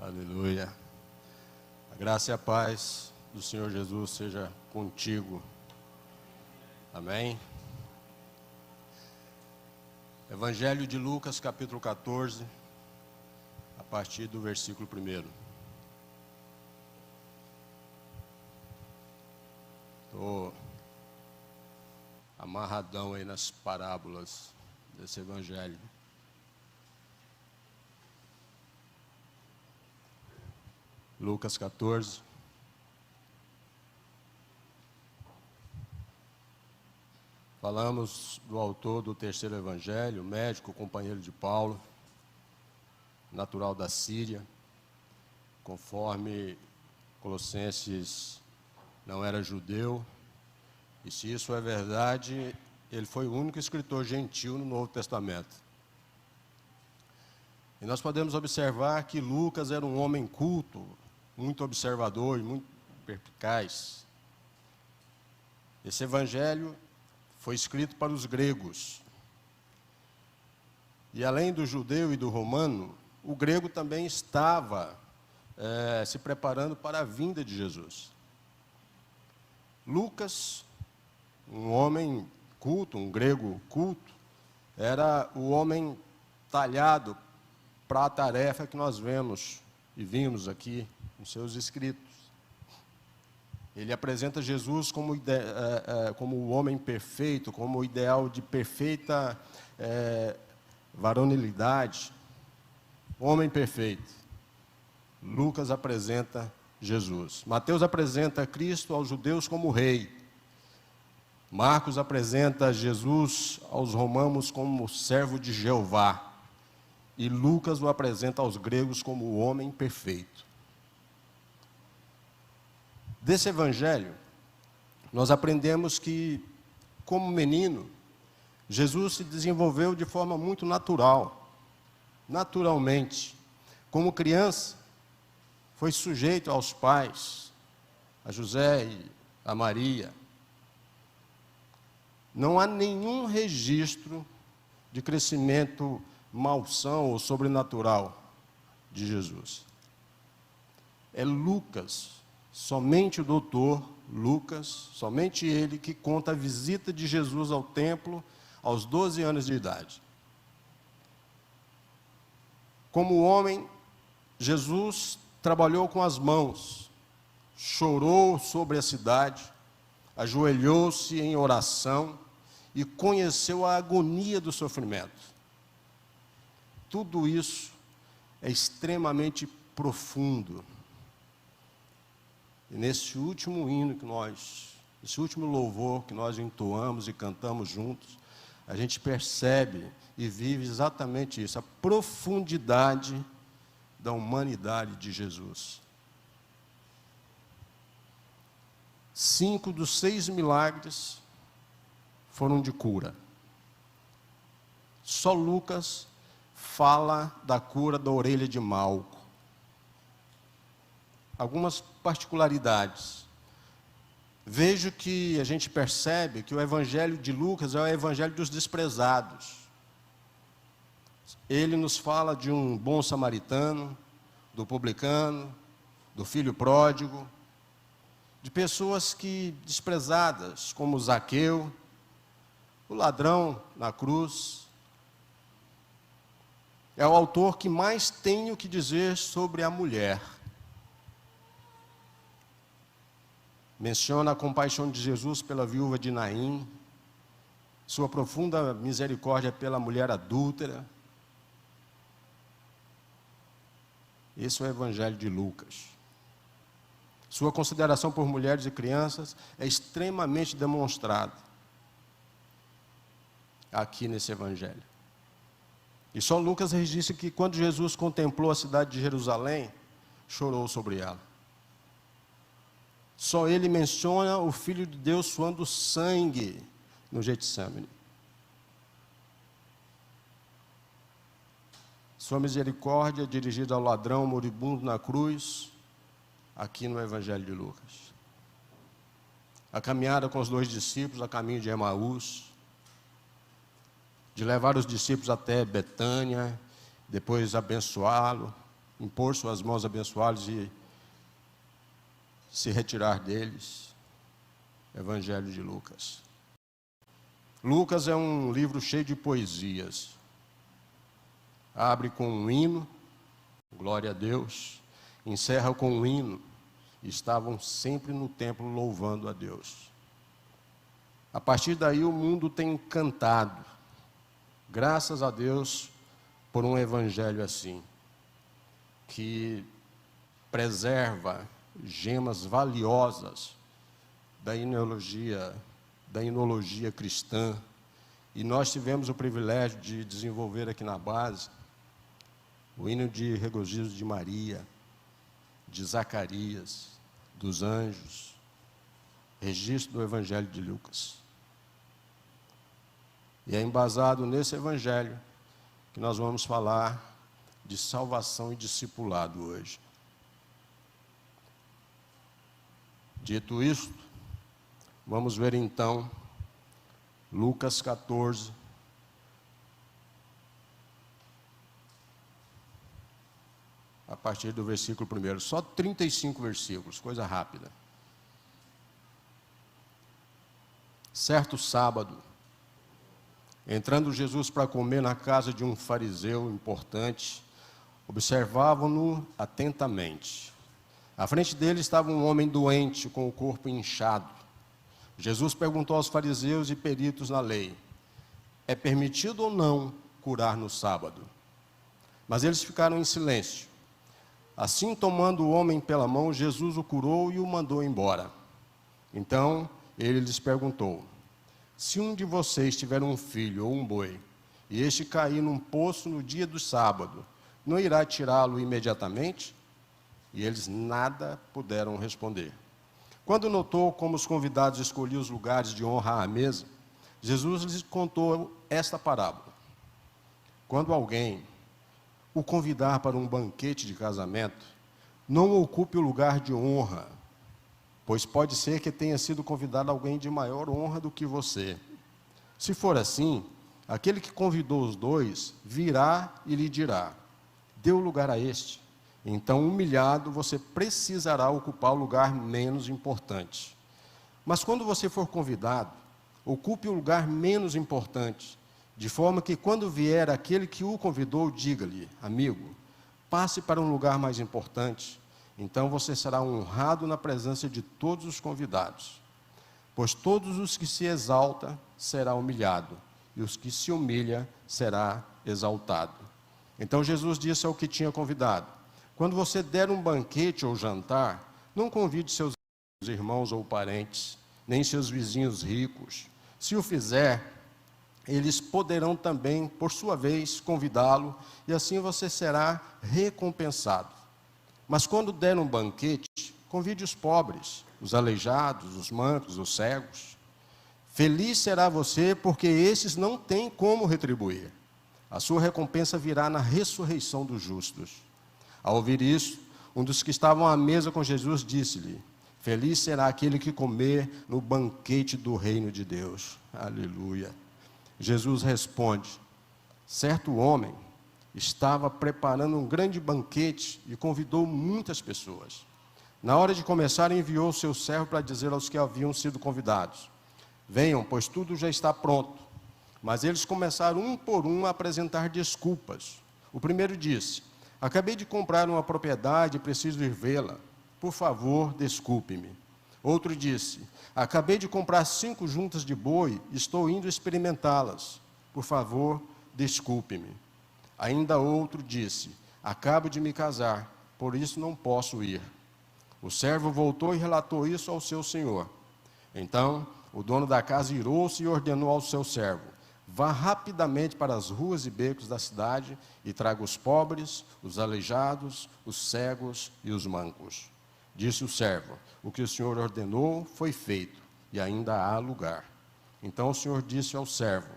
Aleluia. A graça e a paz do Senhor Jesus seja contigo. Amém. Evangelho de Lucas, capítulo 14, a partir do versículo 1. Estou amarradão aí nas parábolas desse evangelho. Lucas 14. Falamos do autor do terceiro evangelho, médico, companheiro de Paulo, natural da Síria, conforme Colossenses não era judeu, e se isso é verdade, ele foi o único escritor gentil no Novo Testamento. E nós podemos observar que Lucas era um homem culto, muito observador e muito perspicaz. Esse evangelho foi escrito para os gregos. E além do judeu e do romano, o grego também estava se preparando para a vinda de Jesus. Lucas, um homem culto, um grego culto, era o homem talhado para a tarefa que nós vemos e vimos aqui nos seus escritos. Ele apresenta Jesus como o homem perfeito, como o ideal de perfeita varonilidade, homem perfeito. Lucas apresenta Jesus. Mateus apresenta Cristo aos judeus como rei. Marcos apresenta Jesus aos romanos como servo de Jeová. E Lucas o apresenta aos gregos como o homem perfeito. Desse evangelho, nós aprendemos que, como menino, Jesus se desenvolveu de forma muito natural, naturalmente. Como criança, foi sujeito aos pais, a José e a Maria. Não há nenhum registro de crescimento malsão ou sobrenatural de Jesus. É Lucas, somente o doutor Lucas, somente ele que conta a visita de Jesus ao templo aos 12 anos de idade. Como homem, Jesus trabalhou com as mãos, chorou sobre a cidade, ajoelhou-se em oração e conheceu a agonia do sofrimento. Tudo isso é extremamente profundo. E nesse último hino esse último louvor que nós entoamos e cantamos juntos, a gente percebe e vive exatamente isso, a profundidade da humanidade de Jesus. 5 dos 6 milagres foram de cura. Só Lucas fala da cura da orelha de Malco. Algumas particularidades. Vejo que a gente percebe que o evangelho de Lucas é o evangelho dos desprezados. Ele nos fala de um bom samaritano, do publicano, do filho pródigo, de pessoas que desprezadas, como Zaqueu, o ladrão na cruz. É o autor que mais tem o que dizer sobre a mulher. Menciona a compaixão de Jesus pela viúva de Naim, sua profunda misericórdia pela mulher adúltera. Esse é o evangelho de Lucas. Sua consideração por mulheres e crianças é extremamente demonstrada aqui nesse evangelho. E só Lucas registra que quando Jesus contemplou a cidade de Jerusalém, chorou sobre ela. Só ele menciona o Filho de Deus suando sangue no Getsêmani. Sua misericórdia dirigida ao ladrão moribundo na cruz, aqui no Evangelho de Lucas. A caminhada com os 2 discípulos a caminho de Emaús, de levar os discípulos até Betânia, depois abençoá-lo, impor suas mãos abençoadas e se retirar deles. Evangelho de Lucas. Lucas é um livro cheio de poesias. Abre com um hino, glória a Deus, encerra com um hino. Estavam sempre no templo louvando a Deus. A partir daí o mundo tem cantado, graças a Deus, por um evangelho assim, que preserva gemas valiosas da enologia cristã. E nós tivemos o privilégio de desenvolver aqui na base o hino de regozijo de Maria, de Zacarias, dos anjos, registro do Evangelho de Lucas. E é embasado nesse Evangelho que nós vamos falar de salvação e discipulado hoje. Dito isto, vamos ver então Lucas 14, a partir do versículo 1, só 35 versículos, coisa rápida. Certo sábado, entrando Jesus para comer na casa de um fariseu importante, observavam-no atentamente. À frente dele estava um homem doente, com o corpo inchado. Jesus perguntou aos fariseus e peritos na lei: é permitido ou não curar no sábado? Mas eles ficaram em silêncio. Assim, tomando o homem pela mão, Jesus o curou e o mandou embora. Então, ele lhes perguntou: se um de vocês tiver um filho ou um boi, e este cair num poço no dia do sábado, não irá tirá-lo imediatamente? E eles nada puderam responder. Quando notou como os convidados escolhiam os lugares de honra à mesa, Jesus lhes contou esta parábola. Quando alguém o convidar para um banquete de casamento, não ocupe o lugar de honra, pois pode ser que tenha sido convidado alguém de maior honra do que você. Se for assim, aquele que convidou os dois virá e lhe dirá: dê o lugar a este. Então, humilhado, você precisará ocupar o lugar menos importante. Mas quando você for convidado, ocupe o lugar menos importante, de forma que quando vier aquele que o convidou, diga-lhe: amigo, passe para um lugar mais importante. Então você será honrado na presença de todos os convidados. Pois todos os que se exaltam será humilhado, e os que se humilham será exaltado. Então Jesus disse ao que tinha convidado: quando você der um banquete ou jantar, não convide seus irmãos ou parentes, nem seus vizinhos ricos. Se o fizer, eles poderão também, por sua vez, convidá-lo, e assim você será recompensado. Mas quando der um banquete, convide os pobres, os aleijados, os mancos, os cegos. Feliz será você, porque esses não têm como retribuir. A sua recompensa virá na ressurreição dos justos. Ao ouvir isso, um dos que estavam à mesa com Jesus disse-lhe: feliz será aquele que comer no banquete do reino de Deus. Aleluia. Jesus responde: certo homem estava preparando um grande banquete e convidou muitas pessoas. Na hora de começar, enviou o seu servo para dizer aos que haviam sido convidados: venham, pois tudo já está pronto. Mas eles começaram um por um a apresentar desculpas. O primeiro disse: acabei de comprar uma propriedade e preciso ir vê-la. Por favor, desculpe-me. Outro disse: acabei de comprar 5 juntas de boi e estou indo experimentá-las. Por favor, desculpe-me. Ainda outro disse: acabo de me casar, por isso não posso ir. O servo voltou e relatou isso ao seu senhor. Então, o dono da casa irou-se e ordenou ao seu servo: vá rapidamente para as ruas e becos da cidade e traga os pobres, os aleijados, os cegos e os mancos. Disse o servo: o que o senhor ordenou foi feito, e ainda há lugar. Então o senhor disse ao servo: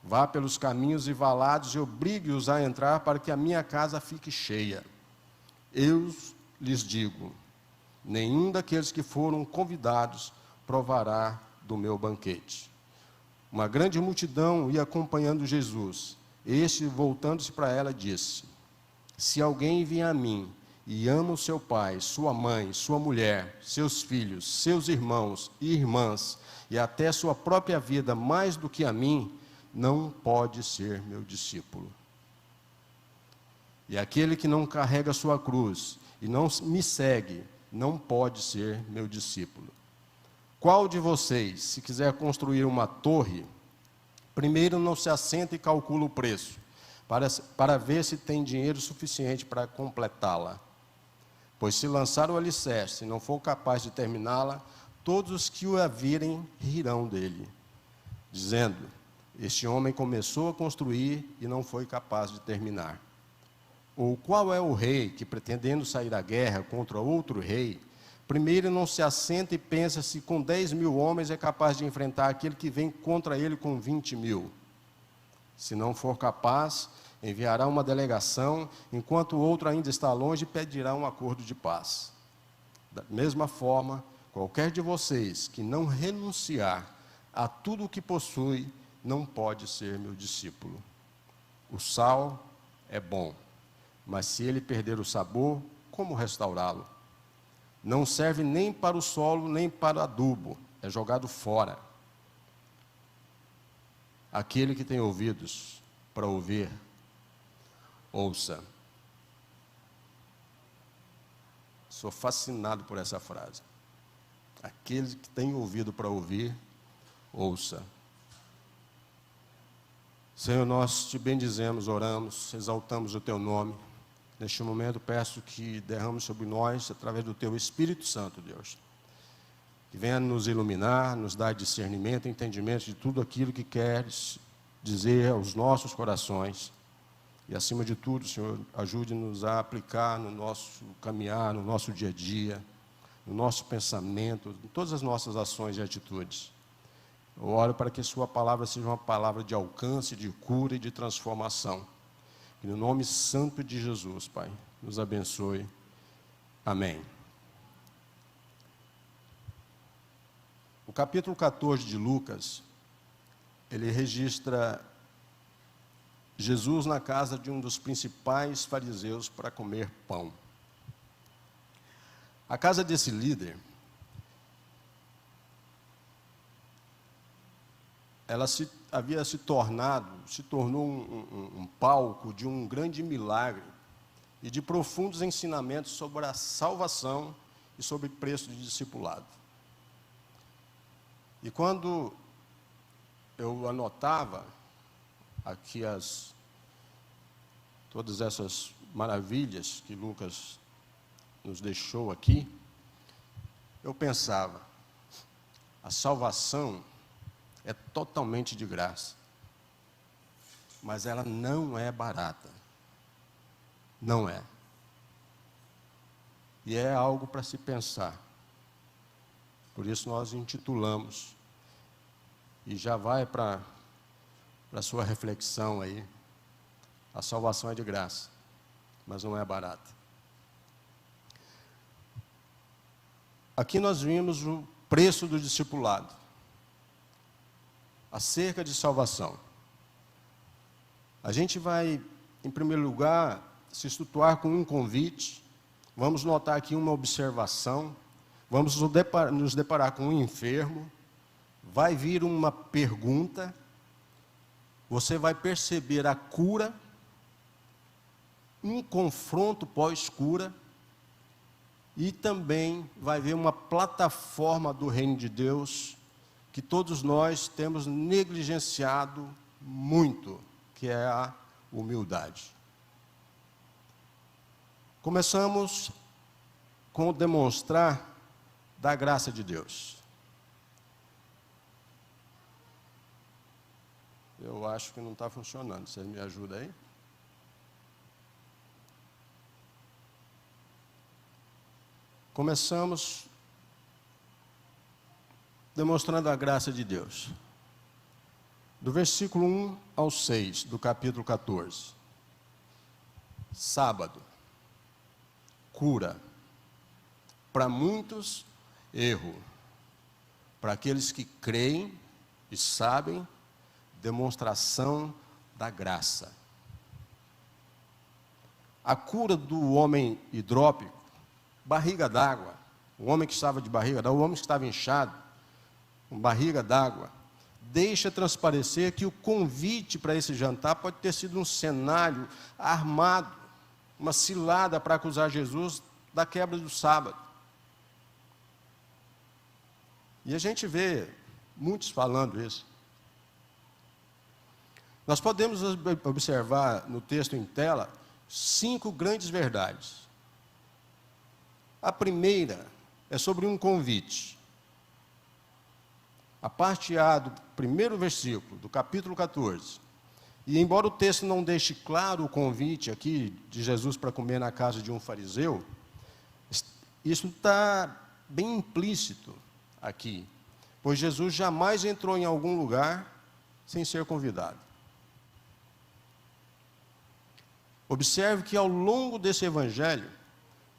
vá pelos caminhos e valados e obrigue-os a entrar para que a minha casa fique cheia. Eu lhes digo: nenhum daqueles que foram convidados provará do meu banquete. Uma grande multidão ia acompanhando Jesus. Este, voltando-se para ela, disse: Se alguém vier a mim e ama o seu pai, sua mãe, sua mulher, seus filhos, seus irmãos e irmãs, e até sua própria vida mais do que a mim, não pode ser meu discípulo. E aquele que não carrega sua cruz e não me segue, não pode ser meu discípulo. Qual de vocês, se quiser construir uma torre, primeiro não se assenta e calcula o preço, para ver se tem dinheiro suficiente para completá-la? Pois se lançar o alicerce e não for capaz de terminá-la, todos os que o virem rirão dele, dizendo: este homem começou a construir e não foi capaz de terminar. Ou qual é o rei que, pretendendo sair à guerra contra outro rei, primeiro não se assenta e pensa se com 10.000 homens é capaz de enfrentar aquele que vem contra ele com 20.000? Se não for capaz, enviará uma delegação, enquanto o outro ainda está longe, e pedirá um acordo de paz. Da mesma forma, qualquer de vocês que não renunciar a tudo o que possui, não pode ser meu discípulo. O sal é bom, mas se ele perder o sabor, como restaurá-lo? Não serve nem para o solo, nem para o adubo, é jogado fora. Aquele que tem ouvidos para ouvir, ouça. Sou fascinado por essa frase. Aquele que tem ouvido para ouvir, ouça. Senhor, nós te bendizemos, oramos, exaltamos o teu nome. Neste momento peço que derrame sobre nós, através do teu Espírito Santo, Deus, que venha nos iluminar, nos dar discernimento, entendimento de tudo aquilo que queres dizer aos nossos corações. E acima de tudo, Senhor, ajude-nos a aplicar no nosso caminhar, no nosso dia a dia, no nosso pensamento, em todas as nossas ações e atitudes. Eu oro para que sua palavra seja uma palavra de alcance, de cura e de transformação. Que no nome santo de Jesus, Pai, nos abençoe. Amém. O capítulo 14 de Lucas, ele registra Jesus na casa de um dos principais fariseus para comer pão. A casa desse líder, ela se tornou um palco de um grande milagre e de profundos ensinamentos sobre a salvação e sobre o preço de discipulado. E quando eu anotava aqui todas essas maravilhas que Lucas nos deixou aqui, eu pensava, a salvação é totalmente de graça, mas ela não é barata, não é. E é algo para se pensar. Por isso nós intitulamos, e já vai para a sua reflexão aí, a salvação é de graça, mas não é barata. Aqui nós vimos o preço do discipulado, acerca de salvação. A gente vai, em primeiro lugar, se situar com um convite, vamos notar aqui uma observação, vamos nos deparar com um enfermo, vai vir uma pergunta, você vai perceber a cura, um confronto pós-cura, e também vai ver uma plataforma do reino de Deus, que todos nós temos negligenciado muito, que é a humildade. Começamos com o demonstrar da graça de Deus. Eu acho que não está funcionando, vocês me ajudam aí? Começamos demonstrando a graça de Deus. Do versículo 1 ao 6 do capítulo 14. Sábado. Cura. Para muitos, erro. Para aqueles que creem e sabem, demonstração da graça. a cura do homem hidrópico, barriga d'água, o homem que estava de barriga d'água, o homem que estava inchado, com barriga d'água, deixa transparecer que o convite para esse jantar pode ter sido um cenário armado, uma cilada para acusar Jesus da quebra do sábado. E a gente vê muitos falando isso. Nós podemos observar no texto em tela 5 grandes verdades. A primeira é sobre um convite. A parte A do primeiro versículo, do capítulo 14. E embora o texto não deixe claro o convite aqui de Jesus para comer na casa de um fariseu, isso está bem implícito aqui, pois Jesus jamais entrou em algum lugar sem ser convidado. Observe que ao longo desse evangelho,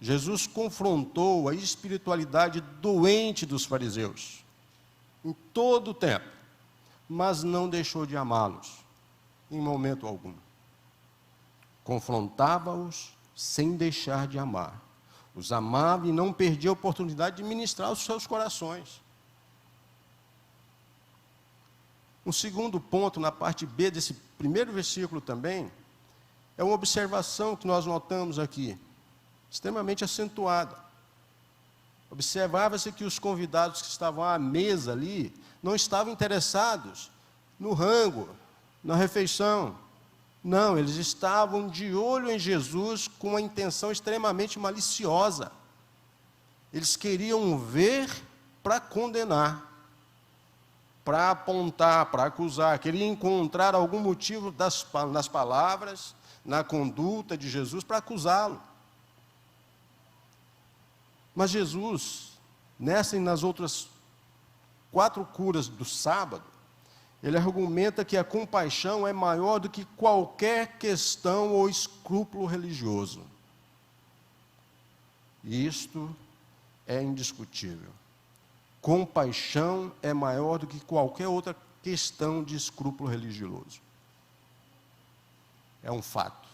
Jesus confrontou a espiritualidade doente dos fariseus, em todo o tempo, mas não deixou de amá-los, em momento algum. Confrontava-os sem deixar de amar. Os amava e não perdia a oportunidade de ministrar os seus corações. Um segundo ponto, na parte B desse primeiro versículo também, é uma observação que nós notamos aqui, extremamente acentuada. Observava-se que os convidados que estavam à mesa ali não estavam interessados no rango, na refeição. Não, eles estavam de olho em Jesus com uma intenção extremamente maliciosa. Eles queriam ver para condenar, para apontar, para acusar, queriam encontrar algum motivo nas palavras, na conduta de Jesus para acusá-lo. Mas Jesus, nessa e nas outras 4 curas do sábado, ele argumenta que a compaixão é maior do que qualquer questão ou escrúpulo religioso. E isto é indiscutível. Compaixão é maior do que qualquer outra questão de escrúpulo religioso. É um fato.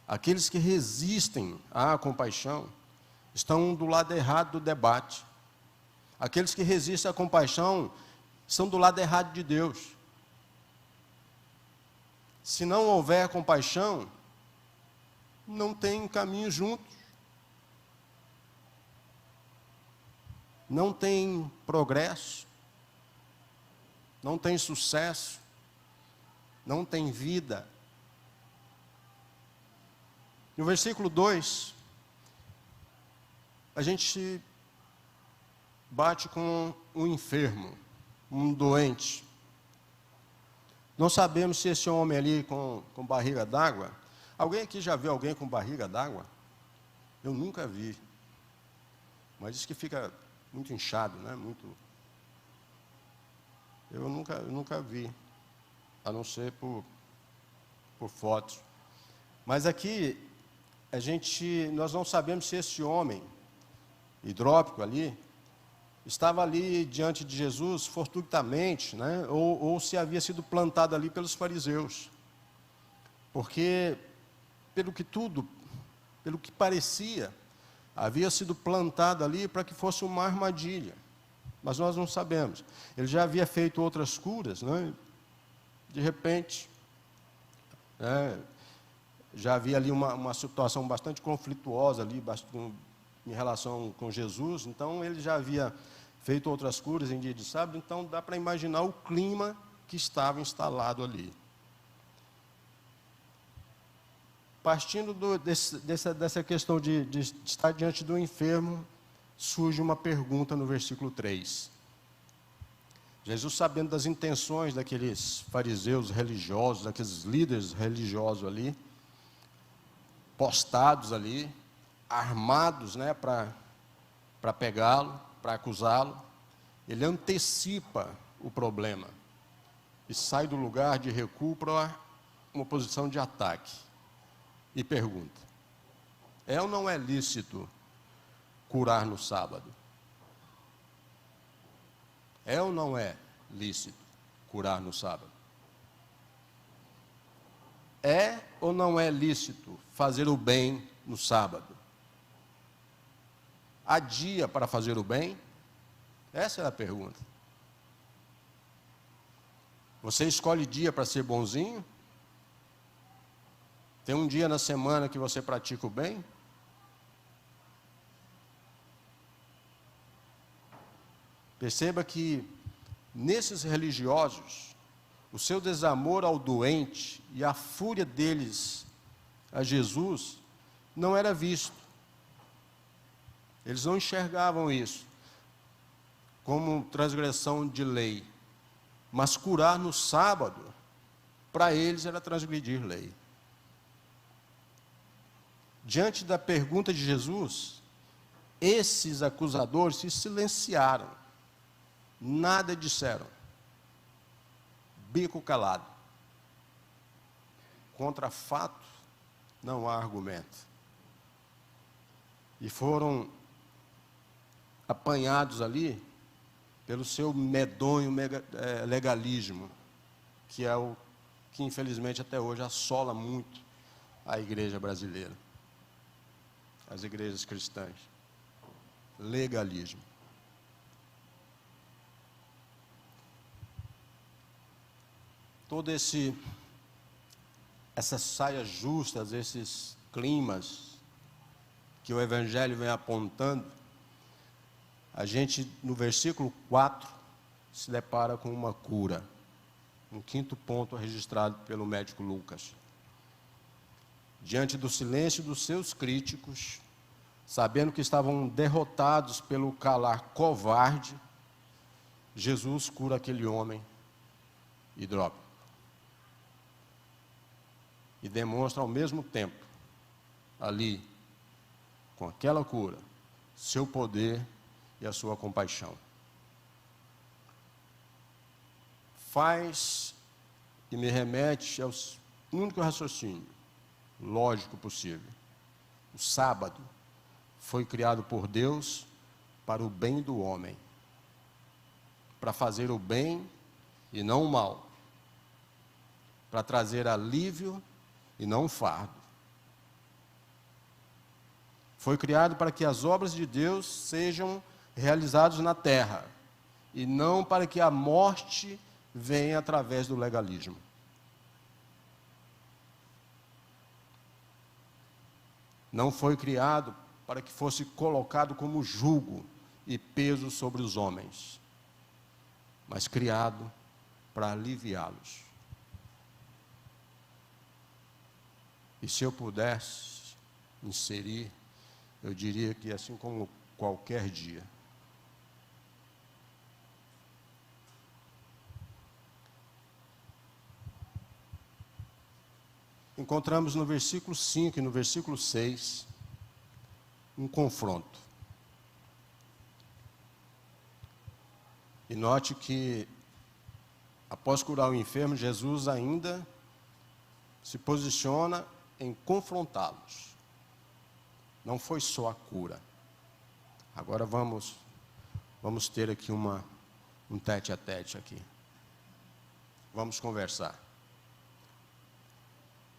Aqueles que resistem à compaixão estão do lado errado do debate. Aqueles que resistem à compaixão estão do lado errado de Deus. Se não houver compaixão, não tem caminho juntos. Não tem progresso. Não tem sucesso. Não tem vida. No versículo 2, a gente bate com um enfermo, um doente. Não sabemos se esse homem ali com barriga d'água. Alguém aqui já viu alguém com barriga d'água? Eu nunca vi. Mas diz que fica muito inchado, né? Eu nunca vi, a não ser por fotos. Mas aqui, nós não sabemos se esse homem hidrópico ali estava ali diante de Jesus fortuitamente, né? ou se havia sido plantado ali pelos fariseus. Porque, pelo que parecia, havia sido plantado ali para que fosse uma armadilha. Mas nós não sabemos. Ele já havia feito outras curas, né? De repente, já havia ali uma situação bastante conflituosa ali, em relação com Jesus. Então, ele já havia feito outras curas em dia de sábado. Então, dá para imaginar o clima que estava instalado ali. Partindo dessa questão de estar diante do enfermo, surge uma pergunta no versículo 3. Jesus, sabendo das intenções daqueles fariseus religiosos, daqueles líderes religiosos ali, postados ali, armados, né, para pegá-lo, para acusá-lo, ele antecipa o problema e sai do lugar de recuo para uma posição de ataque. E pergunta: é ou não é lícito curar no sábado? É ou não é lícito curar no sábado? É ou não é lícito fazer o bem no sábado? Há dia para fazer o bem? Essa é a pergunta. Você escolhe dia para ser bonzinho? Tem um dia na semana que você pratica o bem? Perceba que nesses religiosos, o seu desamor ao doente e a fúria deles a Jesus não era visto. Eles não enxergavam isso como transgressão de lei. Mas curar no sábado, para eles era transgredir lei. Diante da pergunta de Jesus, esses acusadores se silenciaram. Nada disseram. Bico calado. Contra fato, não há argumento. E foram apanhados ali pelo seu medonho legalismo, que é o que infelizmente até hoje assola muito a igreja brasileira, as igrejas cristãs. Legalismo. Todo essas saias justas, esses climas que o Evangelho vem apontando, a gente, no versículo 4, se depara com uma cura. Um quinto ponto registrado pelo médico Lucas. Diante do silêncio dos seus críticos, sabendo que estavam derrotados pelo calar covarde, Jesus cura aquele homem hidrópico. E demonstra ao mesmo tempo, ali, com aquela cura, seu poder e a sua compaixão. Faz e me remete ao único raciocínio lógico possível. O sábado foi criado por Deus para o bem do homem, para fazer o bem e não o mal, para trazer alívio e não fardo. Foi criado para que as obras de Deus sejam realizadas na terra, e não para que a morte venha através do legalismo. Não foi criado para que fosse colocado como jugo e peso sobre os homens, mas criado para aliviá-los. E se eu pudesse inserir, eu diria que assim como qualquer dia, encontramos no versículo 5 e no versículo 6 um confronto. E note que, após curar o enfermo, Jesus ainda se posiciona em confrontá-los. Não foi só a cura. Agora vamos ter aqui um tete-a-tete aqui. Vamos conversar.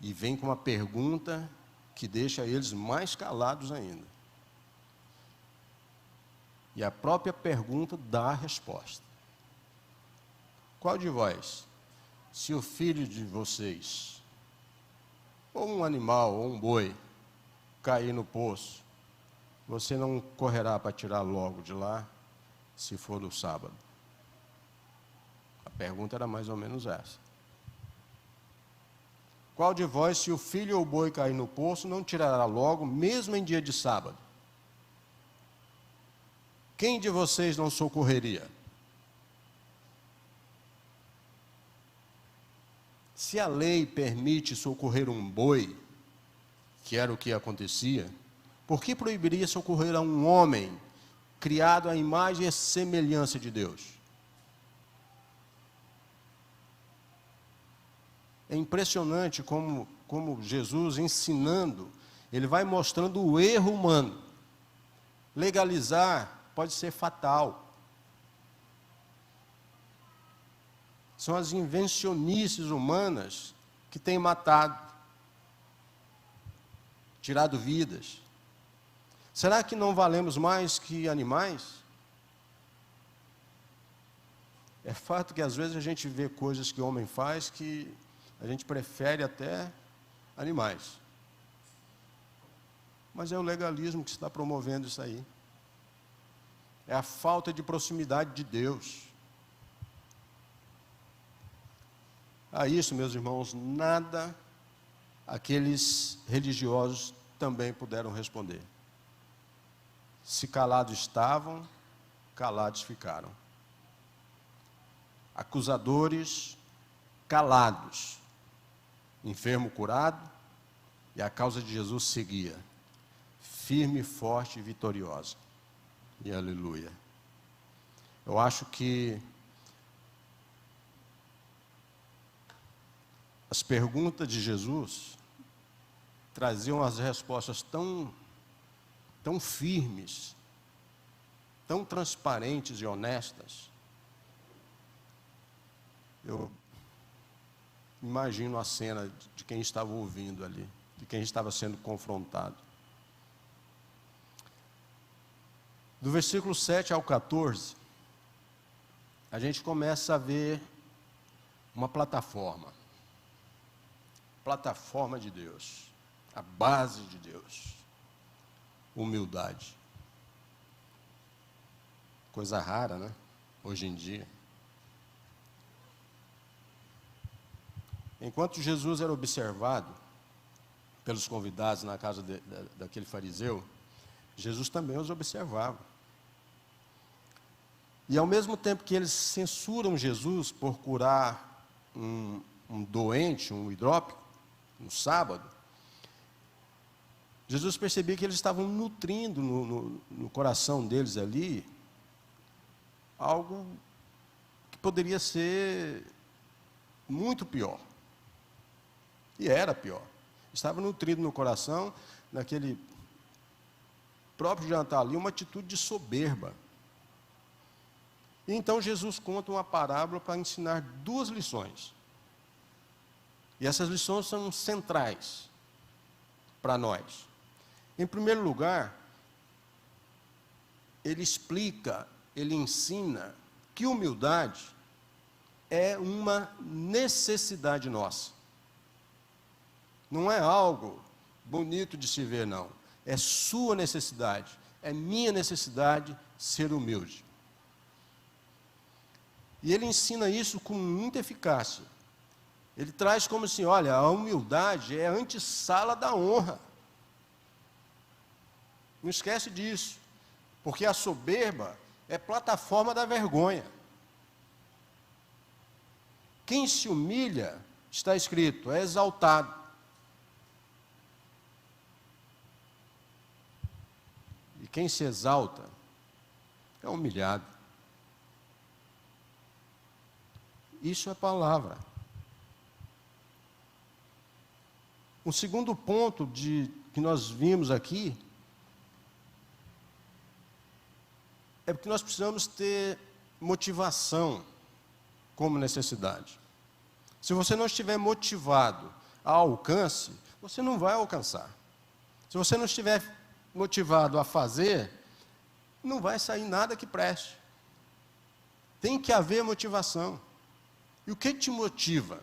E vem com uma pergunta que deixa eles mais calados ainda. E a própria pergunta dá a resposta. Qual de vós, se o filho de vocês, ou um animal, ou um boi, cair no poço, você não correrá para tirar logo de lá, se for no sábado? A pergunta era mais ou menos essa. Qual de vós, se o filho ou o boi cair no poço, não tirará logo, mesmo em dia de sábado? Quem de vocês não socorreria? Se a lei permite socorrer um boi, que era o que acontecia, por que proibiria socorrer a um homem criado à imagem e semelhança de Deus? É impressionante como Jesus, ensinando, ele vai mostrando o erro humano. Legalizar pode ser fatal. São as invencionices humanas que têm matado. tirado vidas. Será que não valemos mais que animais? É fato que às vezes a gente vê coisas que o homem faz que a gente prefere até animais. Mas é o legalismo que está promovendo isso aí. É a falta de proximidade de Deus. A isso, meus irmãos, nada aqueles religiosos também puderam responder. Se calados estavam, calados ficaram. Acusadores, calados. Enfermo curado, e a causa de Jesus seguia, firme, forte e vitoriosa. E aleluia. Eu acho que as perguntas de Jesus traziam as respostas tão firmes, tão transparentes e honestas. Eu imagino a cena de quem estava ouvindo ali, de quem estava sendo confrontado. Do versículo 7 ao 14, a gente começa a ver uma plataforma de Deus, a base de Deus, humildade. Coisa rara, né? Hoje em dia. Enquanto Jesus era observado pelos convidados na casa daquele fariseu, Jesus também os observava. E ao mesmo tempo que eles censuram Jesus por curar um doente, um hidrópico, no sábado, Jesus percebia que eles estavam nutrindo no coração deles ali algo que poderia ser muito pior. E era pior. Estava nutrido no coração, naquele próprio jantar ali, uma atitude de soberba. E então Jesus conta uma parábola para ensinar duas lições. E essas lições são centrais para nós. Em primeiro lugar, ele explica, ele ensina que humildade é uma necessidade nossa. Não é algo bonito de se ver, não. É sua necessidade, é minha necessidade ser humilde. E ele ensina isso com muita eficácia. Ele traz como assim, olha, a humildade é a antessala da honra. Não esquece disso, porque a soberba é plataforma da vergonha. Quem se humilha, está escrito, é exaltado. E quem se exalta é humilhado. Isso é palavra. O segundo ponto que nós vimos aqui é porque nós precisamos ter motivação como necessidade. Se você não estiver motivado ao alcance, você não vai alcançar. Se você não estiver motivado a fazer, não vai sair nada que preste. Tem que haver motivação. E o que te motiva?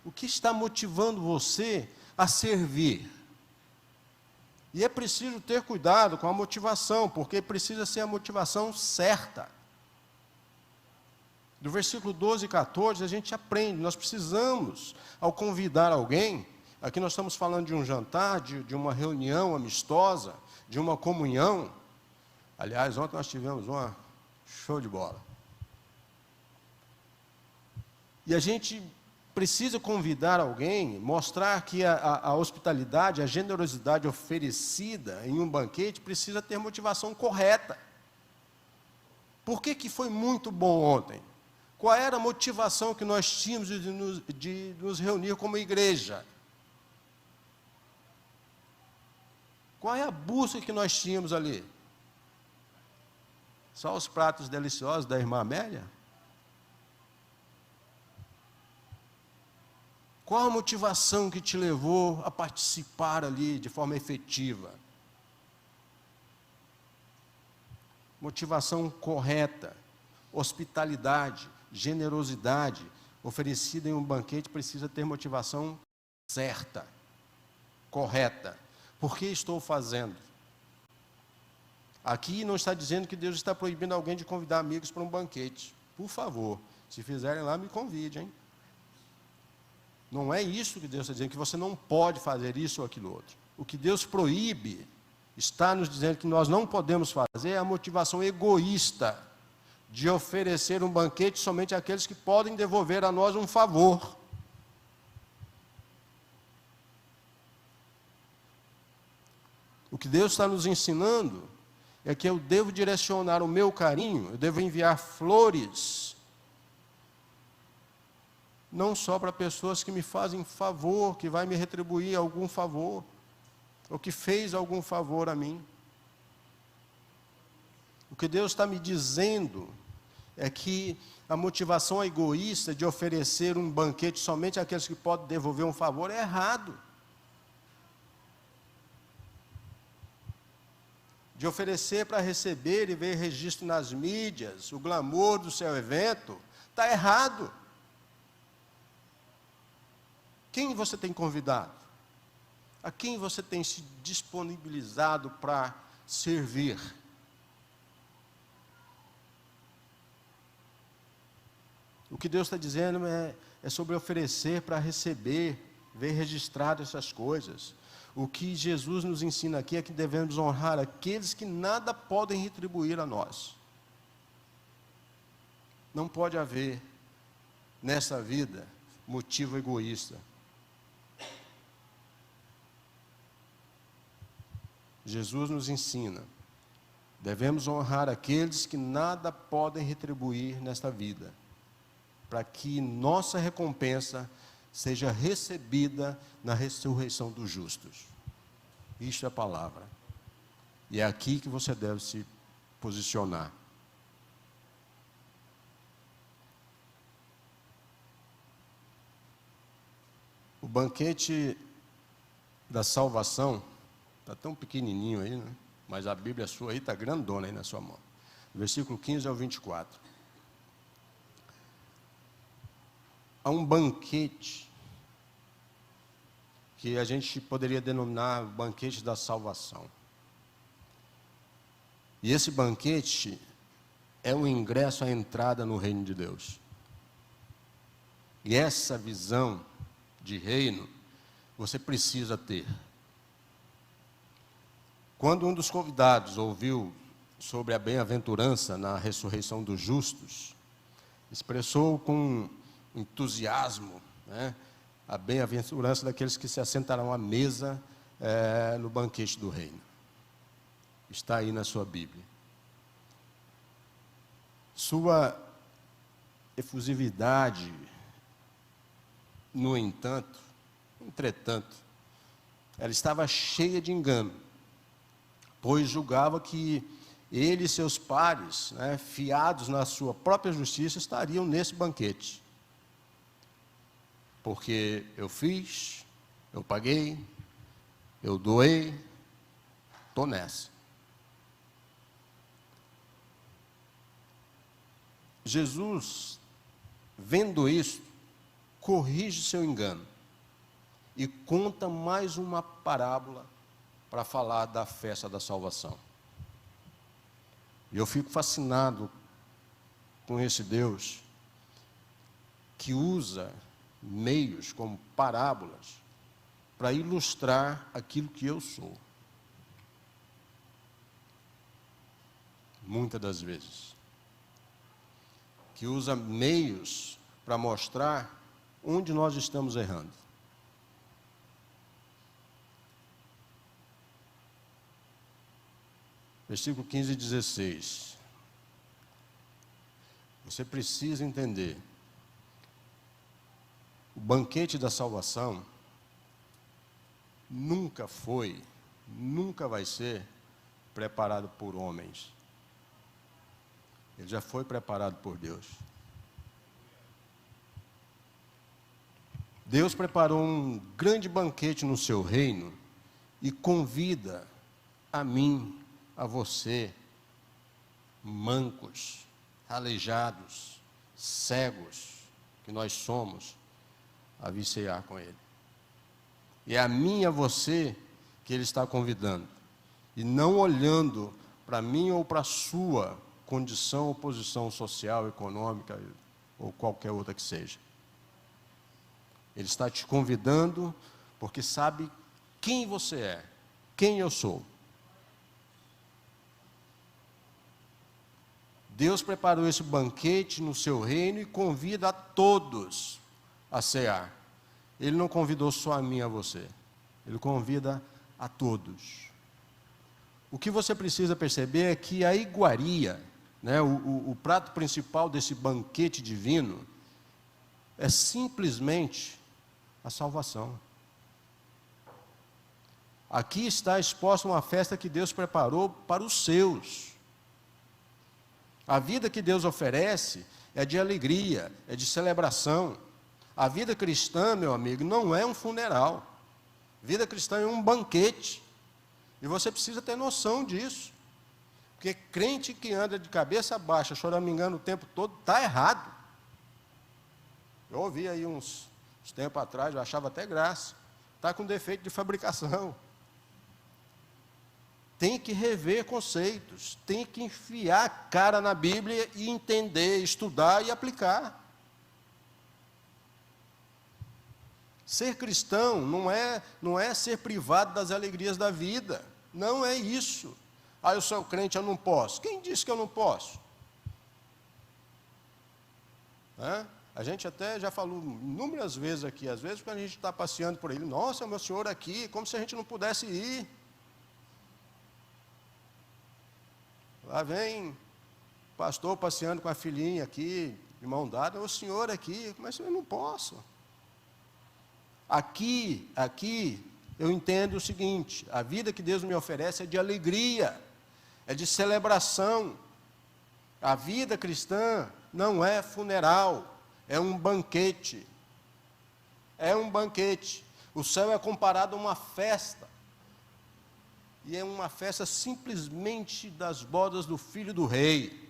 O que está motivando você a servir? E é preciso ter cuidado com a motivação, porque precisa ser a motivação certa. Do versículo 12 e 14, a gente aprende, nós precisamos, ao convidar alguém, aqui nós estamos falando de um jantar, de uma reunião amistosa, de uma comunhão. Aliás, ontem nós tivemos uma show de bola. E a gente precisa convidar alguém, mostrar que a hospitalidade, a generosidade oferecida em um banquete precisa ter motivação correta. Por que foi muito bom ontem? Qual era a motivação que nós tínhamos de nos reunir como igreja? Qual é a busca que nós tínhamos ali? Só os pratos deliciosos da irmã Amélia? Qual a motivação que te levou a participar ali de forma efetiva? Motivação correta, hospitalidade, generosidade, oferecida em um banquete precisa ter motivação certa, correta. Por que estou fazendo? Aqui não está dizendo que Deus está proibindo alguém de convidar amigos para um banquete. Por favor, se fizerem lá, me convide, hein? Não é isso que Deus está dizendo, que você não pode fazer isso ou aquilo outro. O que Deus proíbe, está nos dizendo que nós não podemos fazer, é a motivação egoísta de oferecer um banquete somente àqueles que podem devolver a nós um favor. O que Deus está nos ensinando é que eu devo direcionar o meu carinho, eu devo enviar flores, não só para pessoas que me fazem favor, que vai me retribuir algum favor, ou que fez algum favor a mim. O que Deus está me dizendo é que a motivação egoísta de oferecer um banquete somente àqueles que podem devolver um favor é errado. De oferecer para receber e ver registro nas mídias, o glamour do seu evento, está errado. Quem você tem convidado? A quem você tem se disponibilizado para servir? O que Deus está dizendo é sobre oferecer para receber, ver registrado essas coisas. O que Jesus nos ensina aqui é que devemos honrar aqueles que nada podem retribuir a nós. Não pode haver, nessa vida, motivo egoísta. Jesus nos ensina, devemos honrar aqueles que nada podem retribuir nesta vida, para que nossa recompensa seja recebida na ressurreição dos justos. Isto é a palavra. E é aqui que você deve se posicionar. O banquete da salvação está tão pequenininho aí, né? Mas a Bíblia sua aí está grandona aí na sua mão. Versículo 15 ao 24. Há um banquete que a gente poderia denominar banquete da salvação. E esse banquete é o ingresso à entrada no reino de Deus. E essa visão de reino você precisa ter. Quando um dos convidados ouviu sobre a bem-aventurança na ressurreição dos justos, expressou com entusiasmo, né, a bem-aventurança daqueles que se assentarão à mesa no banquete do reino. Está aí na sua Bíblia. Sua efusividade, no entanto, entretanto, ela estava cheia de engano, pois julgava que ele e seus pares, né, fiados na sua própria justiça, estariam nesse banquete. Porque eu fiz, eu paguei, eu doei, estou nessa. Jesus, vendo isso, corrige seu engano e conta mais uma parábola para falar da festa da salvação. E eu fico fascinado com esse Deus que usa meios como parábolas para ilustrar aquilo que eu sou. Muitas das vezes. Que usa meios para mostrar onde nós estamos errando. Versículo 15 e 16. Você precisa entender. O banquete da salvação nunca foi, nunca vai ser preparado por homens. Ele já foi preparado por Deus. Deus preparou um grande banquete no seu reino e convida a mim, a você, mancos, aleijados, cegos, que nós somos, a vir cear com Ele. E é a mim e a você que Ele está convidando. E não olhando para mim ou para a sua condição ou posição social, econômica ou qualquer outra que seja. Ele está te convidando porque sabe quem você é, quem eu sou. Deus preparou esse banquete no seu reino e convida a todos a cear. Ele não convidou só a mim e a você. Ele convida a todos. O que você precisa perceber é que a iguaria, né, o prato principal desse banquete divino, é simplesmente a salvação. Aqui está exposta uma festa que Deus preparou para os seus. A vida que Deus oferece é de alegria, é de celebração. A vida cristã, meu amigo, não é um funeral. A vida cristã é um banquete. E você precisa ter noção disso. Porque crente que anda de cabeça baixa, choramingando o tempo todo, está errado. Eu ouvi aí uns tempos atrás, eu achava até graça. Está com defeito de fabricação. Tem que rever conceitos, tem que enfiar a cara na Bíblia e entender, estudar e aplicar. Ser cristão não é ser privado das alegrias da vida. Não é isso. Ah, eu sou crente, eu não posso. Quem disse que eu não posso? A gente até já falou inúmeras vezes aqui, às vezes quando a gente está passeando por aí, nossa, meu senhor aqui, como se a gente não pudesse ir. Lá vem o pastor passeando com a filhinha aqui, de mão dada, o senhor aqui, mas eu não posso. Aqui, eu entendo o seguinte, a vida que Deus me oferece é de alegria, é de celebração. A vida cristã não é funeral, é um banquete. É um banquete. O céu é comparado a uma festa. E é uma festa simplesmente das bodas do filho do rei.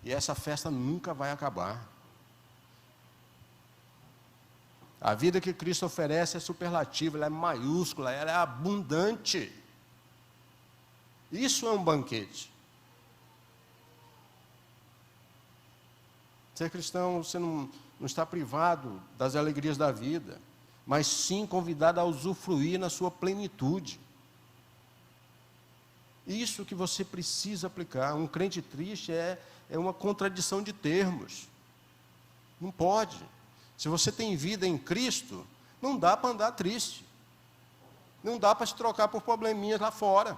E essa festa nunca vai acabar. A vida que Cristo oferece é superlativa, ela é maiúscula, ela é abundante. Isso é um banquete. Ser cristão, você não está privado das alegrias da vida, mas sim convidado a usufruir na sua plenitude. Isso que você precisa aplicar. Um crente triste é uma contradição de termos. Não pode. Se você tem vida em Cristo, não dá para andar triste. Não dá para se trocar por probleminhas lá fora.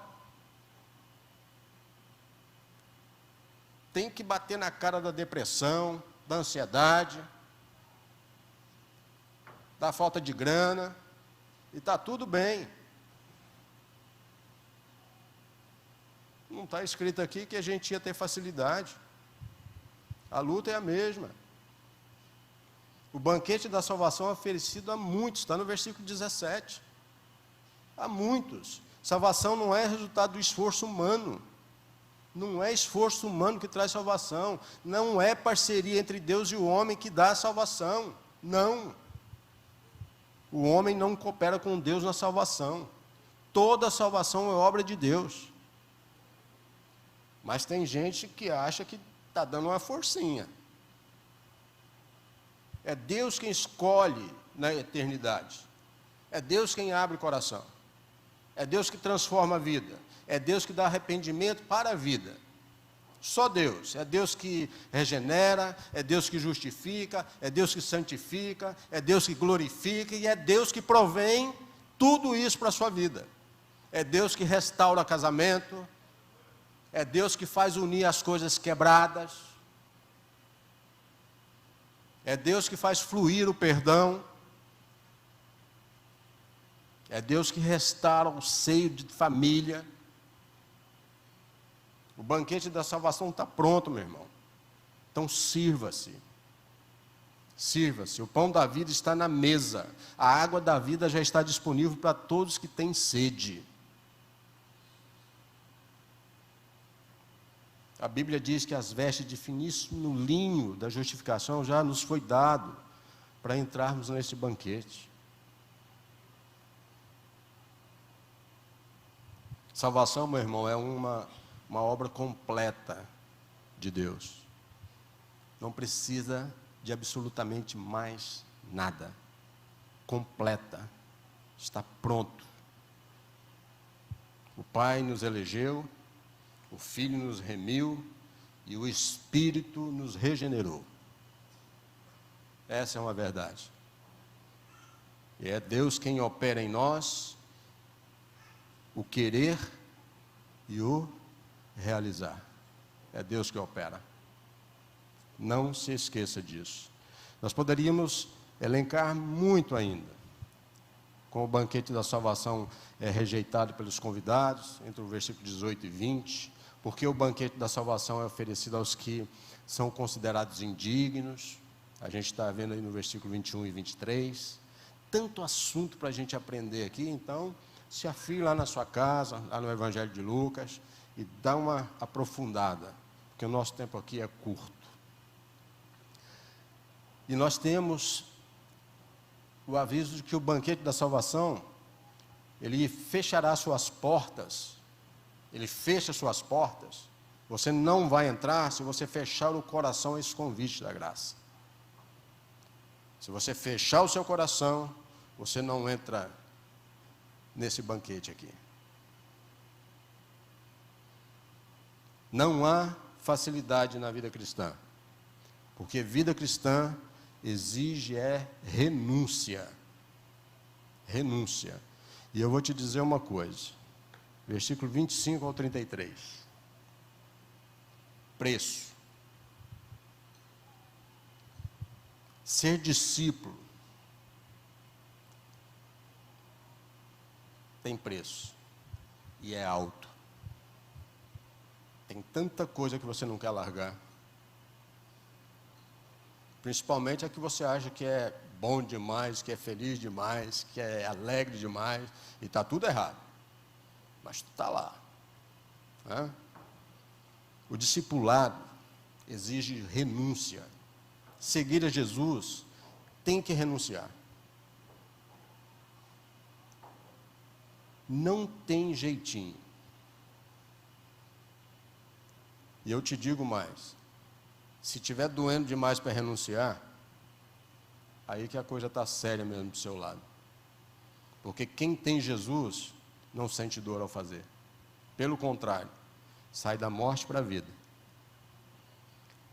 Tem que bater na cara da depressão, da ansiedade, da falta de grana, e está tudo bem. Não está escrito aqui que a gente ia ter facilidade. A luta é a mesma. O banquete da salvação é oferecido a muitos, está no versículo 17. A muitos. Salvação não é resultado do esforço humano. Não é esforço humano que traz salvação. Não é parceria entre Deus e o homem que dá a salvação. Não. O homem não coopera com Deus na salvação. Toda a salvação é obra de Deus. Mas tem gente que acha que está dando uma forcinha. É Deus quem escolhe na eternidade. É Deus quem abre o coração. É Deus que transforma a vida. É Deus que dá arrependimento para a vida. Só Deus. É Deus que regenera, é Deus que justifica, é Deus que santifica, é Deus que glorifica e é Deus que provém tudo isso para a sua vida. É Deus que restaura casamento, é Deus que faz unir as coisas quebradas, é Deus que faz fluir o perdão, é Deus que restaura o seio de família. O banquete da salvação está pronto, meu irmão. Então sirva-se. Sirva-se, o pão da vida está na mesa, a água da vida já está disponível para todos que têm sede. A Bíblia diz que as vestes de finíssimo linho da justificação já nos foi dado para entrarmos nesse banquete. Salvação, meu irmão, é uma obra completa de Deus. Não precisa de absolutamente mais nada. Completa. Está pronto. O Pai nos elegeu, o Filho nos remiu e o Espírito nos regenerou. Essa é uma verdade. E é Deus quem opera em nós o querer e o realizar. É Deus que opera. Não se esqueça disso. Nós poderíamos elencar muito ainda. Com o banquete da salvação rejeitado pelos convidados, entre o versículo 18 e 20, porque o banquete da salvação é oferecido aos que são considerados indignos. A gente está vendo aí no versículo 21 e 23. Tanto assunto para a gente aprender aqui, então se afie lá na sua casa, lá no Evangelho de Lucas, e dá uma aprofundada, porque o nosso tempo aqui é curto. E nós temos o aviso de que o banquete da salvação, ele fechará suas portas, ele fecha suas portas, você não vai entrar se você fechar o coração a esse convite da graça. Se você fechar o seu coração, você não entra nesse banquete aqui. Não há facilidade na vida cristã, porque vida cristã exige renúncia. Renúncia. E eu vou te dizer uma coisa. Versículo 25 ao 33. Preço. Ser discípulo tem preço. E é alto. Tem tanta coisa que você não quer largar. Principalmente a que você acha que é bom demais, que é feliz demais, que é alegre demais, e está tudo errado. Mas tu está lá. Né? O discipulado exige renúncia. Seguir a Jesus tem que renunciar. Não tem jeitinho. E eu te digo mais. Se estiver doendo demais para renunciar, aí que a coisa está séria mesmo do seu lado. Porque quem tem Jesus não sente dor ao fazer. Pelo contrário, sai da morte para a vida.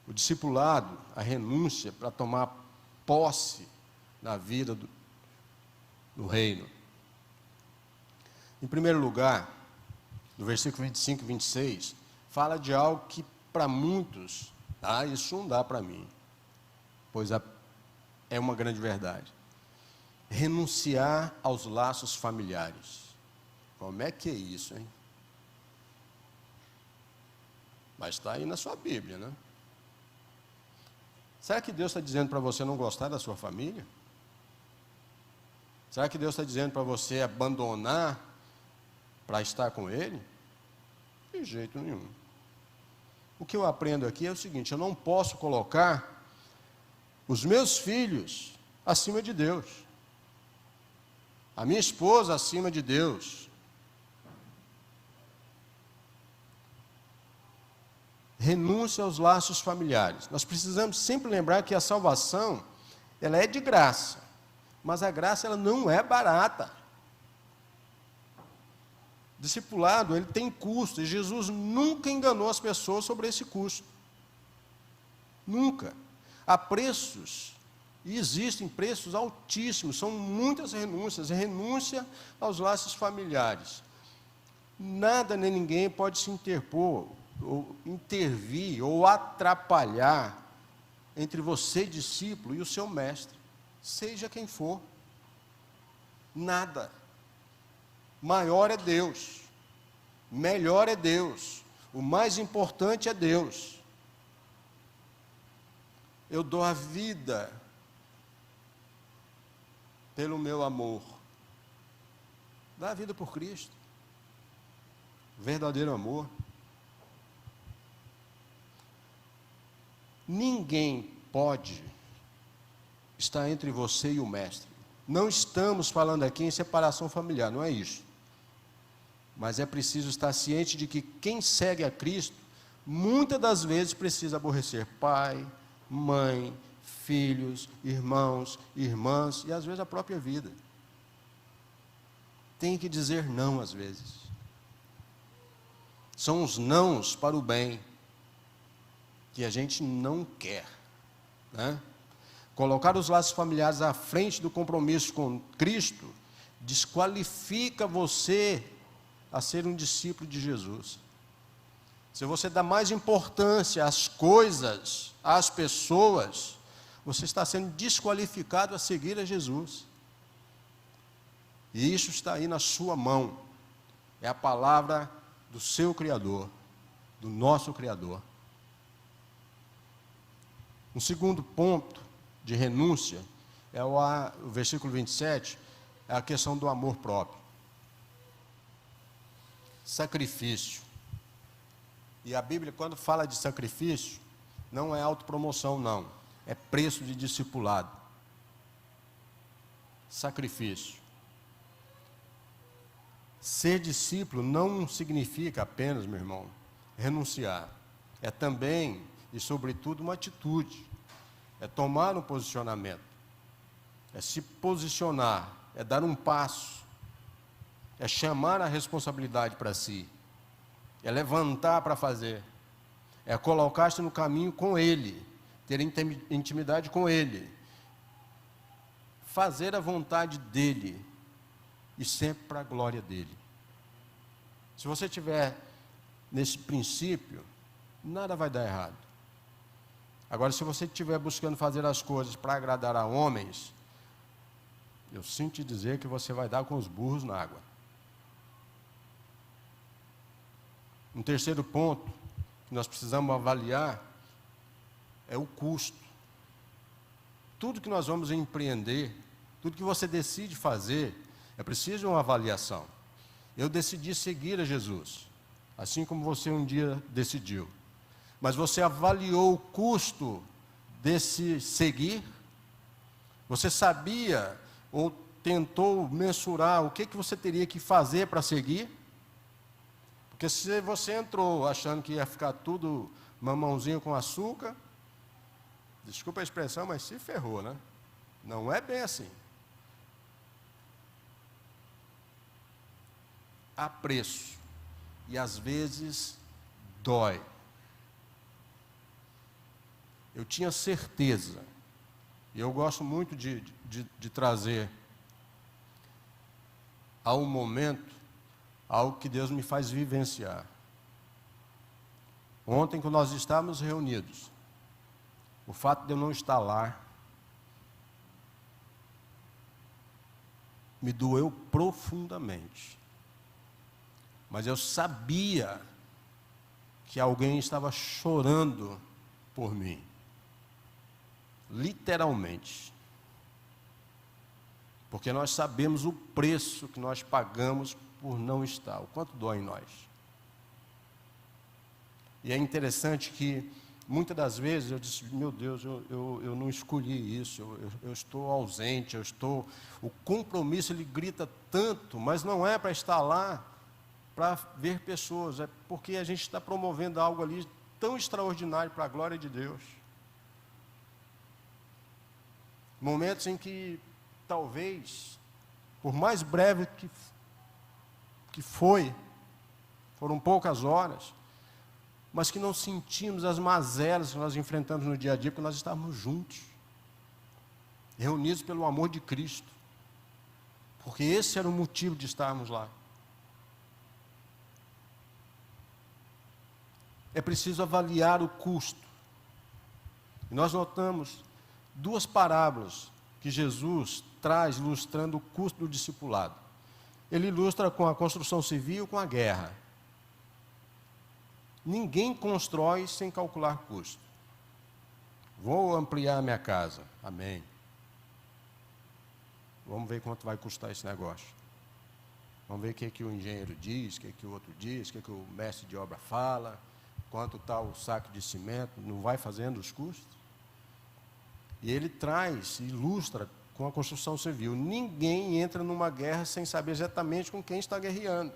O discipulado, a renúncia para tomar posse na vida do reino. Em primeiro lugar, no versículo 25 e 26, fala de algo que para muitos, isso não dá para mim, pois é uma grande verdade. Renunciar aos laços familiares. Como é que é isso, hein? Mas está aí na sua Bíblia, né? Será que Deus está dizendo para você não gostar da sua família? Será que Deus está dizendo para você abandonar para estar com Ele? De jeito nenhum. O que eu aprendo aqui é o seguinte: eu não posso colocar os meus filhos acima de Deus, a minha esposa acima de Deus. Renúncia aos laços familiares. Nós precisamos sempre lembrar que a salvação, ela é de graça, mas a graça ela não é barata. Discipulado, ele tem custo, e Jesus nunca enganou as pessoas sobre esse custo. Nunca. Há preços, e existem preços altíssimos, são muitas renúncias, renúncia aos laços familiares. Nada nem ninguém pode se interpor, ou intervir, ou atrapalhar entre você, discípulo, e o seu mestre, seja quem for. Nada. Maior é Deus, melhor é Deus, o mais importante é Deus. Eu dou a vida pelo meu amor. Dá a vida por Cristo. Verdadeiro amor. Ninguém pode estar entre você e o Mestre. Não estamos falando aqui em separação familiar, não é isso. Mas é preciso estar ciente de que quem segue a Cristo, muitas das vezes precisa aborrecer pai, mãe, filhos, irmãos, irmãs e às vezes a própria vida. Tem que dizer não às vezes. São os nãos para o bem que a gente não quer, né? Colocar os laços familiares à frente do compromisso com Cristo desqualifica você a ser um discípulo de Jesus. Se você dá mais importância às coisas, às pessoas, você está sendo desqualificado a seguir a Jesus. E isso está aí na sua mão. É a palavra do seu Criador, do nosso Criador. Um segundo ponto de renúncia é o versículo 27, é a questão do amor próprio. Sacrifício. E a Bíblia, quando fala de sacrifício, não é autopromoção, não. É preço de discipulado. Sacrifício. Ser discípulo não significa apenas, meu irmão, renunciar. É também, e sobretudo, uma atitude. É tomar um posicionamento. É se posicionar. É dar um passo. É chamar a responsabilidade para si. É levantar para fazer. É colocar-se no caminho com Ele. Ter intimidade com Ele. Fazer a vontade dEle. E sempre para a glória dEle. Se você tiver nesse princípio, nada vai dar errado. Agora, se você estiver buscando fazer as coisas para agradar a homens, eu sinto te dizer que você vai dar com os burros na água. Um terceiro ponto que nós precisamos avaliar é o custo. Tudo que nós vamos empreender, tudo que você decide fazer, é preciso uma avaliação. Eu decidi seguir a Jesus, assim como você um dia decidiu. Mas você avaliou o custo desse seguir? Você sabia ou tentou mensurar o que você teria que fazer para seguir? Porque se você entrou achando que ia ficar tudo mamãozinho com açúcar, desculpa a expressão, mas se ferrou, né? Não é bem assim. Há preço. E às vezes dói. Eu tinha certeza, e eu gosto muito de trazer ao momento algo que Deus me faz vivenciar. Ontem, quando nós estávamos reunidos, o fato de eu não estar lá me doeu profundamente. Mas eu sabia que alguém estava chorando por mim. Literalmente. Porque nós sabemos o preço que nós pagamos por não estar, o quanto dói em nós. E é interessante que, muitas das vezes, eu disse, meu Deus, eu não escolhi isso, eu estou ausente, o compromisso, ele grita tanto, mas não é para estar lá, para ver pessoas, é porque a gente está promovendo algo ali tão extraordinário para a glória de Deus. Momentos em que, talvez, por mais breve que foram poucas horas, mas que não sentimos as mazelas que nós enfrentamos no dia a dia, porque nós estávamos juntos, reunidos pelo amor de Cristo, porque esse era o motivo de estarmos lá. É preciso avaliar o custo. E nós notamos duas parábolas que Jesus traz ilustrando o custo do discipulado. Ele ilustra com a construção civil e com a guerra. Ninguém constrói sem calcular custo. Vou ampliar minha casa. Amém. Vamos ver quanto vai custar esse negócio. Vamos ver o que o engenheiro diz, o que o outro diz, o que o mestre de obra fala, quanto está o saco de cimento, não vai fazendo os custos? E ele traz, ilustra com a construção civil. Ninguém entra numa guerra sem saber exatamente com quem está guerreando.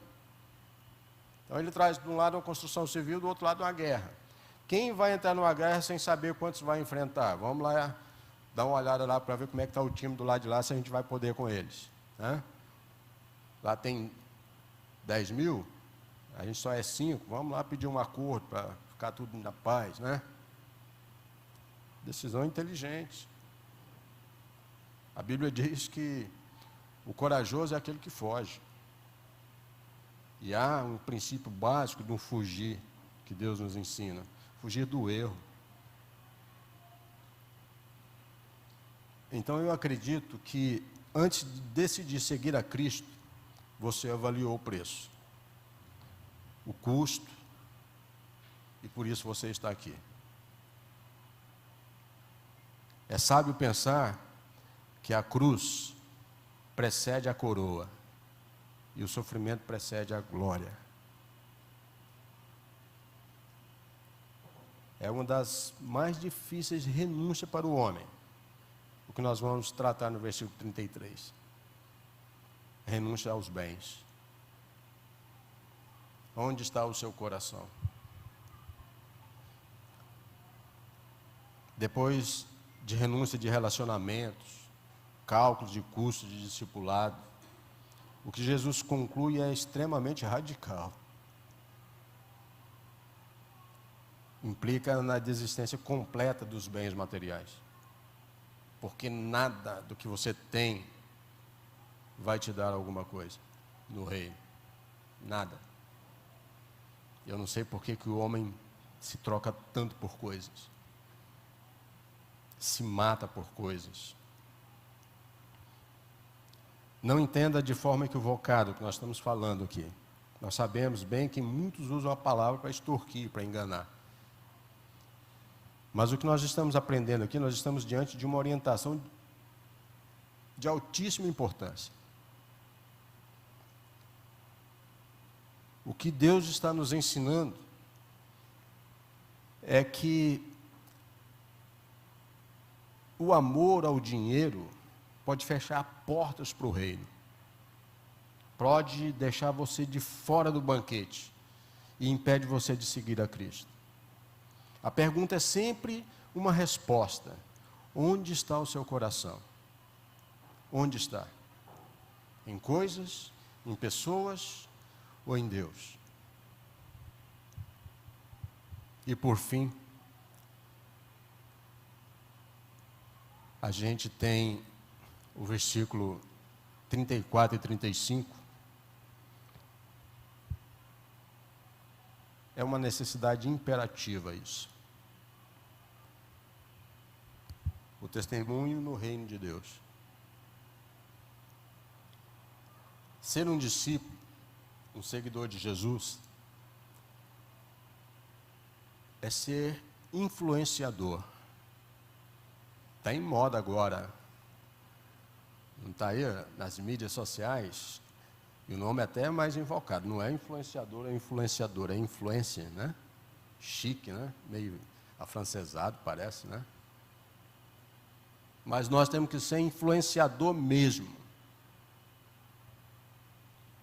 Então ele traz de um lado uma construção civil, do outro lado uma guerra. Quem vai entrar numa guerra sem saber quantos vai enfrentar? Vamos lá dar uma olhada lá para ver como é que está o time do lado de lá, se a gente vai poder com eles. Né? Lá tem 10 mil, a gente só é 5, vamos lá pedir um acordo para ficar tudo na paz, né? Decisão inteligente. A Bíblia diz que o corajoso é aquele que foge. E há um princípio básico de um fugir, que Deus nos ensina. Fugir do erro. Então eu acredito que antes de decidir seguir a Cristo, você avaliou o preço, o custo, e por isso você está aqui. É sábio pensar que a cruz precede a coroa e o sofrimento precede a glória. É uma das mais difíceis renúncias para o homem, o que nós vamos tratar no versículo 33. Renúncia aos bens. Onde está o seu coração? Depois de renúncia de relacionamentos, cálculos de custos de discipulado, o que Jesus conclui é extremamente radical. Implica na desistência completa dos bens materiais. Porque nada do que você tem vai te dar alguma coisa no reino. Nada. Eu não sei por que o homem se troca tanto por coisas. Se mata por coisas. Não entenda de forma equivocada o que nós estamos falando aqui. Nós sabemos bem que muitos usam a palavra para extorquir, para enganar. Mas o que nós estamos aprendendo aqui, nós estamos diante de uma orientação de altíssima importância. O que Deus está nos ensinando é que o amor ao dinheiro pode fechar portas para o reino. Pode deixar você de fora do banquete e impede você de seguir a Cristo. A pergunta é sempre uma resposta. Onde está o seu coração? Onde está? Em coisas, em pessoas ou em Deus? E por fim, a gente tem o versículo 34 e 35. É uma necessidade imperativa isso. O testemunho no reino de Deus. Ser um discípulo, um seguidor de Jesus, é ser influenciador. Está em moda agora. Não está aí nas mídias sociais? E o nome até é mais invocado. Não é influenciador, é influenciador. É influência, né? Chique, né? Meio afrancesado, parece, né? Mas nós temos que ser influenciador mesmo.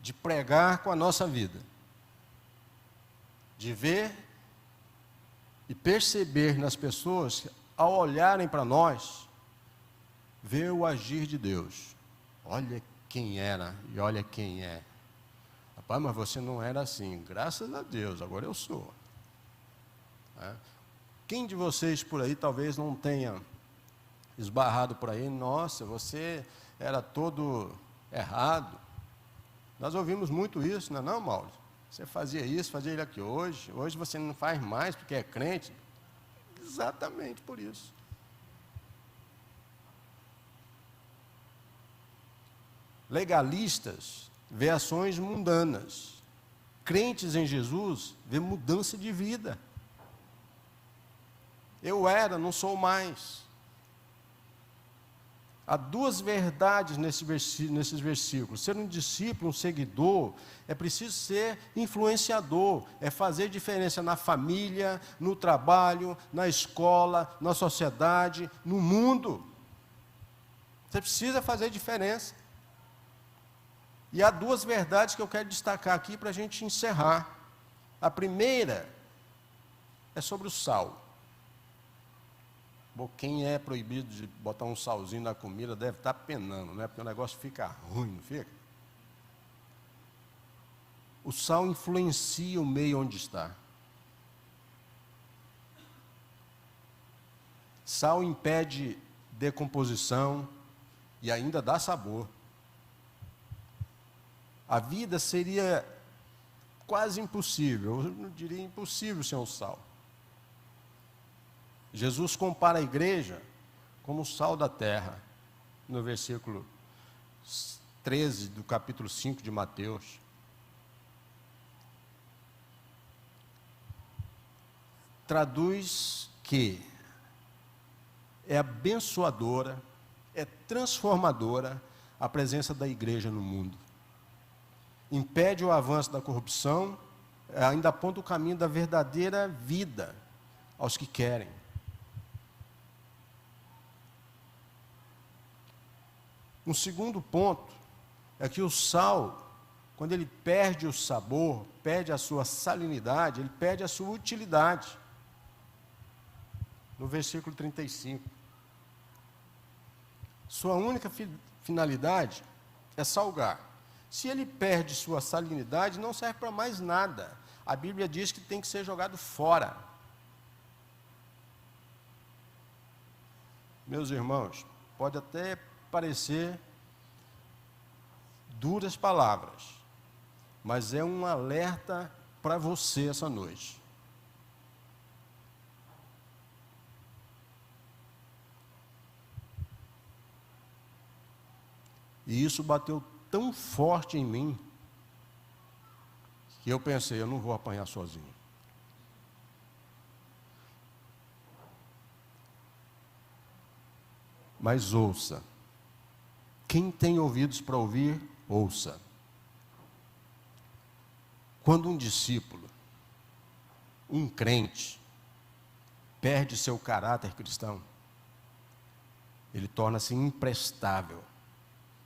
De pregar com a nossa vida. De ver e perceber nas pessoas, ao olharem para nós, ver o agir de Deus. Olha quem era e olha quem é. Rapaz, mas você não era assim. Graças a Deus, agora eu sou. Quem de vocês por aí talvez não tenha esbarrado por aí? Nossa, você era todo errado. Nós ouvimos muito isso, não é não, Mauro? Você fazia isso, fazia ele aqui hoje. Hoje você não faz mais porque é crente. Exatamente por isso. Legalistas vê ações mundanas. Crentes em Jesus vê mudança de vida. Eu era, não sou mais. Há duas verdades nesses versículos. Ser um discípulo, um seguidor, é preciso ser influenciador, é fazer diferença na família, no trabalho, na escola, na sociedade, no mundo. Você precisa fazer diferença. E há duas verdades que eu quero destacar aqui para a gente encerrar. A primeira é sobre o sal. Bom, quem é proibido de botar um salzinho na comida deve estar penando, né? Porque o negócio fica ruim, não fica? O sal influencia o meio onde está. Sal impede decomposição e ainda dá sabor. A vida seria quase impossível, eu não diria impossível sem o sal. Jesus compara a igreja como o sal da terra, no versículo 13 do capítulo 5 de Mateus. Traduz que é abençoadora, é transformadora a presença da igreja no mundo. Impede o avanço da corrupção, ainda aponta o caminho da verdadeira vida aos que querem. Um segundo ponto é que o sal, quando ele perde o sabor, perde a sua salinidade, ele perde a sua utilidade. No versículo 35. Sua única finalidade é salgar. Se ele perde sua salinidade, não serve para mais nada. A Bíblia diz que tem que ser jogado fora. Meus irmãos, pode até parecer duras palavras, mas é um alerta para você essa noite. E isso bateu tão forte em mim, que eu pensei, eu não vou apanhar sozinho. Mas ouça. Quem tem ouvidos para ouvir, ouça. Quando um discípulo, um crente, perde seu caráter cristão, ele torna-se imprestável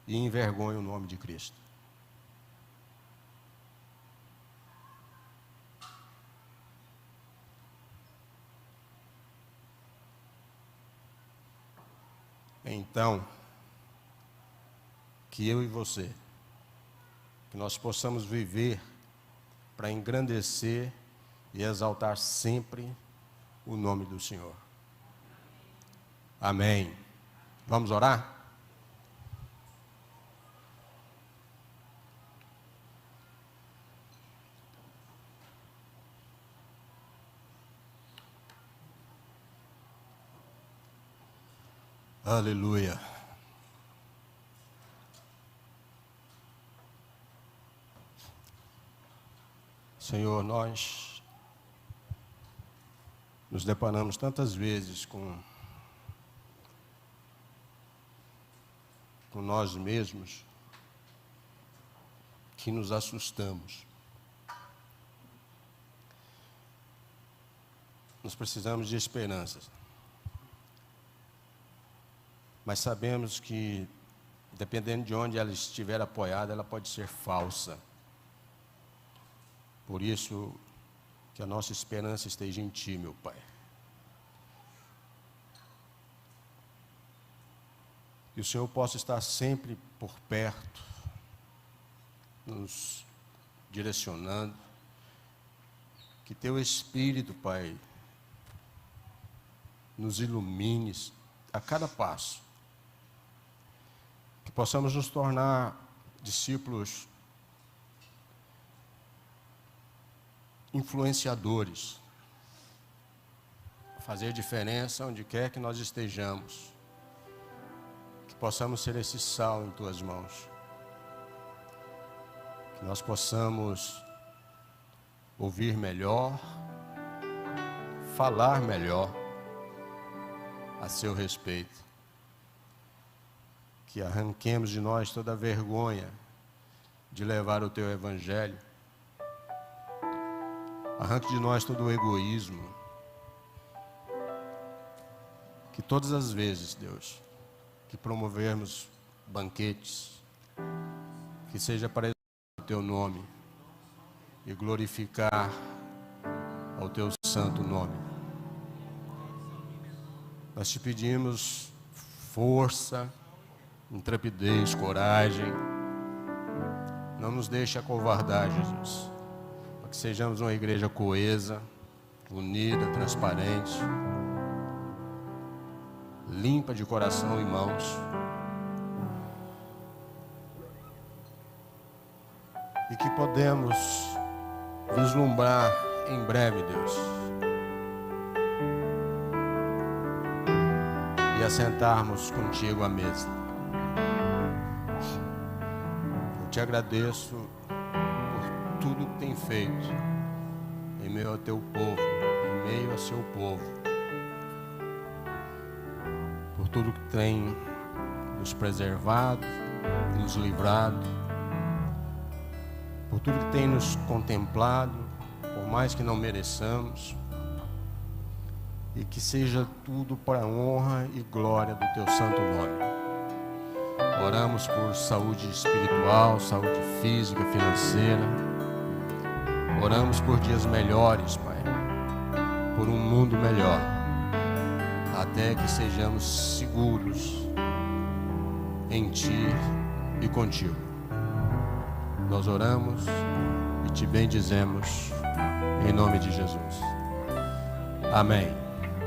e envergonha o nome de Cristo. Então, que eu e você, que nós possamos viver para engrandecer e exaltar sempre o nome do Senhor. Amém. Vamos orar? Aleluia. Senhor, nós nos deparamos tantas vezes com nós mesmos que nos assustamos. Nós precisamos de esperanças. Mas sabemos que, dependendo de onde ela estiver apoiada, ela pode ser falsa. Por isso, que a nossa esperança esteja em Ti, meu Pai. Que o Senhor possa estar sempre por perto, nos direcionando. Que Teu Espírito, Pai, nos ilumine a cada passo. Que possamos nos tornar discípulos influenciadores, fazer diferença onde quer que nós estejamos, que possamos ser esse sal em Tuas mãos, que nós possamos ouvir melhor, falar melhor a Seu respeito. que arranquemos de nós toda a vergonha de levar o Teu Evangelho. Arranque de nós todo o egoísmo. Que todas as vezes, Deus, que promovermos banquetes, que seja para o Teu nome e glorificar ao Teu santo nome. Nós te pedimos força, intrepidez, coragem. Não nos deixe acovardar, Jesus, para que sejamos uma igreja coesa, unida, transparente, limpa de coração e mãos. E que podemos vislumbrar em breve, Deus, e assentarmos contigo à mesa. Eu te agradeço por tudo que tem feito em meio ao teu povo, em meio ao seu povo, por tudo que tem nos preservado, nos livrado, por tudo que tem nos contemplado, por mais que não mereçamos, e que seja tudo para a honra e glória do teu santo nome. Oramos por saúde espiritual, saúde física, financeira. Oramos por dias melhores, Pai, por um mundo melhor, até que sejamos seguros em Ti e contigo. Nós oramos e te bendizemos em nome de Jesus. Amém.